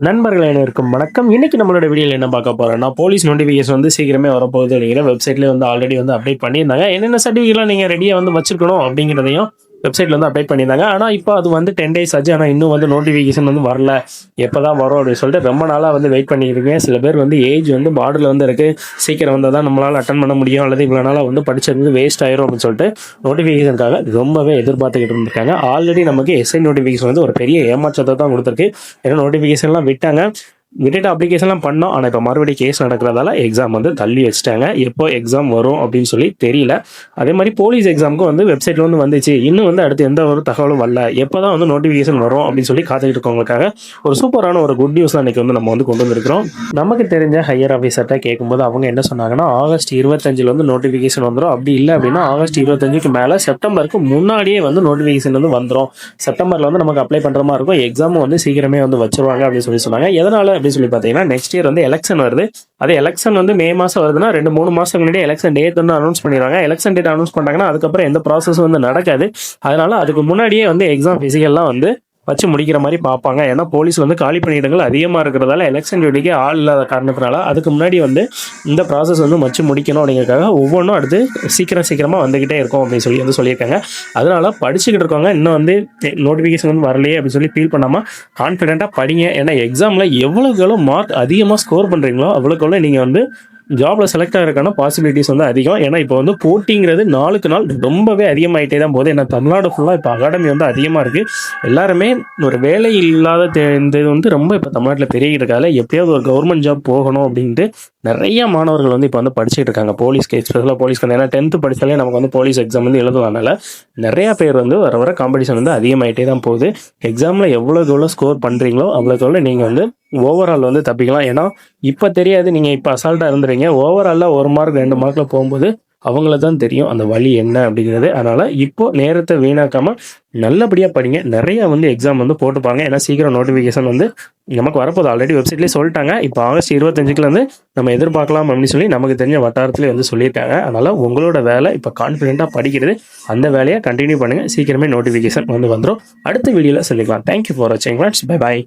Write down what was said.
நண்பர்கள் அனைவருக்கும் வணக்கம். இன்னைக்கு நம்மளோட வீடியோல என்ன பார்க்க போறோம்னா, போலீஸ் நோட்டிஃபிகேஷன் வந்து சீக்கிரமே வரப்போகுது அப்படிங்கிற வெப்சைட்ல வந்து ஆல்ரெடி வந்து அப்டேட் பண்ணியிருந்தாங்க. என்னென்ன சர்டிஃபிகேட்லாம் நீங்க ரெடியா வந்து வச்சிருக்கணும் அப்படிங்கிறதையும் வெப்சைட்ல வந்து அப்டேட் பண்ணியிருந்தாங்க. ஆனா இப்போ அது வந்து 10 டேஸ் ஆச்சு. ஆனா இன்னும் வந்து நோட்டிஃபிகேஷன் வந்து வரல. எப்பதான் வரும் அப்படின்னு சொல்லிட்டு ரொம்ப நாளா வந்து வெயிட் பண்ணியிருக்கேன். சில பேர் வந்து ஏஜ் வந்து பார்டர்ல வந்து இருக்கு. சீக்கிரம் வந்தால் தான் நம்மளால அட்டன் பண்ண முடியும், அல்லது இவ்வளோ நாளா வந்து படிச்சது வேஸ்ட் ஆயிரும் அப்படின்னு சொல்லிட்டு நோட்டிஃபிகேஷனுக்காக ரொம்பவே எதிர்பார்த்துக்கிட்டு இருந்திருக்காங்க. ஆல்ரெடி நமக்கு எஸ்ஐ நோட்டிஃபிகேஷன் வந்து ஒரு பெரிய ஏமாற்றத்தை தான் கொடுத்துருக்கு. ஏன்னா நோட்டிஃபிகேஷன்லாம் விட்டுட்டு அப்ளிகேஷன்லாம் பண்ணோம். ஆனால் இப்போ மறுபடியும் கேஸ் நடக்கிறதால எக்ஸாம் வந்து தள்ளி வச்சுட்டாங்க. எப்போ எக்ஸாம் வரும் அப்படின்னு சொல்லி தெரியல. அதே மாதிரி போலீஸ் எக்ஸாமுக்கும் வந்து வெப்சைட்ல வந்து வந்துச்சு. இன்னும் வந்து அடுத்து எந்த ஒரு தகவலும் வரல. எப்போ தான் வந்து நோட்டிஃபிகேஷன் வரும் அப்படின்னு சொல்லி காத்துக்கிட்டு இருக்கவங்களுக்காக ஒரு சூப்பரான ஒரு குட் நியூஸ் தான் இன்னைக்கு வந்து நம்ம வந்து கொண்டு வந்திருக்கிறோம். நமக்கு தெரிஞ்ச ஹையர் ஆஃபீஸர்கிட்ட கேட்கும்போது அவங்க என்ன சொன்னாங்கன்னா, ஆகஸ்ட் 25 வந்து நோட்டிஃபிகேஷன் வந்துடும். அப்படி இல்லை அப்படின்னா ஆகஸ்ட் 25க்கு மேலே செப்டம்பருக்கு முன்னாடியே வந்து நோட்டிஃபிகேஷன் வந்து வந்துடும். செப்டம்பரில் வந்து நமக்கு அப்ளை பண்ணுற மாதிரி இருக்கும். எக்ஸாமும் வந்து சீக்கிரமே வந்து வச்சிருவாங்க அப்படின்னு சொல்லி சொன்னாங்க. எதனால அப்படின்னு சொல்லி பார்த்தீங்கன்னா, நெக்ஸ்ட் இயர் வந்து எலெக்ஷன் வருது. அது எலெக்ஷன் வந்து மே மாதம் வருதுன்னா 2-3 மாதம் முன்னாடி எலெக்ஷன் டேட் வந்து அனௌன்ஸ் பண்ணிடுவாங்க. எலெக்ஷன் டேட் அனௌன்ஸ் பண்ணாங்கன்னா அதுக்கப்புறம் எந்த ப்ராசஸ் வந்து நடக்காது. அதனால அதுக்கு முன்னாடியே வந்து எக்ஸாம் ஃபிசிக்கல்லாம் வந்து வச்சு முடிக்கிற மாதிரி பார்ப்பாங்க. ஏன்னா போலீஸ் வந்து காலி பணியிடங்கள் அதிகமாக இருக்கிறதால எலெக்ஷன் டியூட்டிக்கு ஆள் இல்லாத காரணத்தினால அதுக்கு முன்னாடி வந்து இந்த ப்ராசஸ் வந்து வச்சு முடிக்கணும் அப்படிங்கிறதுக்காக ஒவ்வொன்றும் அடுத்து சீக்கிரமாக வந்துக்கிட்டே இருக்கும் அப்படின்னு சொல்லி வந்து சொல்லியிருக்காங்க. அதனால படிச்சுக்கிட்டு இருக்கவங்க இன்னும் வந்து நோட்டிஃபிகேஷன் வந்து வரலையே அப்படின்னு சொல்லி ஃபீல் பண்ணாமல் கான்ஃபிடென்ட்டாக படிங்க. ஏன்னா எக்ஸாமில் எவ்வளோக்கு மார்க் அதிகமாக ஸ்கோர் பண்ணுறீங்களோ அவ்வளோக்கு நீங்கள் வந்து ஜாபில் செலக்ட் ஆகிறதுக்கான பாசிபிலிட்டிஸ் வந்து அதிகம். ஏன்னா இப்போ வந்து போட்டிங்கிறது நாளுக்கு நாள் ரொம்பவே அதிகமாகிட்டே தான் போகுது. ஏன்னா தமிழ்நாடு ஃபுல்லாக இப்போ அகாடமி வந்து அதிகமாக இருக்குது. எல்லாருமே ஒரு வேலை இல்லாத இந்த இது வந்து ரொம்ப இப்போ தமிழ்நாட்டில் பெருகிட்டு இருக்காது. எப்படியாவது ஒரு கவர்மெண்ட் ஜாப் போகணும் அப்படின்ட்டு நிறைய மாணவர்கள் வந்து இப்போ வந்து படிச்சுட்டு இருக்காங்க. போலீஸ்க்கு ஸ்பெஷலாக போலீஸ்க்கு வந்து ஏன்னா 10th படித்தாலே நமக்கு வந்து போலீஸ் எக்ஸாம் வந்து எழுதுவதனால நிறையா பேர் வந்து வர காம்படிஷன் வந்து அதிகமாகிட்டே தான் போகுது. எக்ஸாமில் எவ்வளோ ஸ்கோர் பண்ணுறீங்களோ அவ்வளோக்கு நீங்கள் வந்து ஓவரால் வந்து தப்பிக்கலாம். ஏன்னா இப்போ தெரியாது, நீங்கள் இப்போ அசால்ட்டாக இருந்துறீங்க. ஓவராலில் 1 மார்க் 2 மார்க்கில் போகும்போது அவங்கள தான் தெரியும் அந்த வழி என்ன அப்படிங்கிறது. அதனால் இப்போது நேரத்தை வீணாக்காமல் நல்லபடியாக படிங்க. நிறையா வந்து எக்ஸாம் வந்து போட்டுப்பாங்க. ஏன்னா சீக்கிரம் நோட்டிஃபிகேஷன் வந்து நமக்கு வரப்போது. ஆல்ரெடி வெப்சைட்லேயே சொல்லிட்டாங்க. இப்போ ஆகஸ்ட் 25 வந்து நம்ம எதிர்பார்க்கலாம் அப்படின்னு சொல்லி நமக்கு தெரிஞ்ச வட்டாரத்துலேயே வந்து சொல்லியிருக்காங்க. அதனால் உங்களோட வேலை இப்போ கான்ஃபிடென்ட்டாக படிக்கிறது. அந்த வேலையை கண்டினியூ பண்ணுங்கள். சீக்கிரமே நோட்டிஃபிகேஷன் வந்து வந்துடும். அடுத்த வீடியோவில் சொல்லிக்கலாம். தேங்க்யூ ஃபார் வாட்சிங் ஃப்ரெண்ட்ஸ். Bye bye.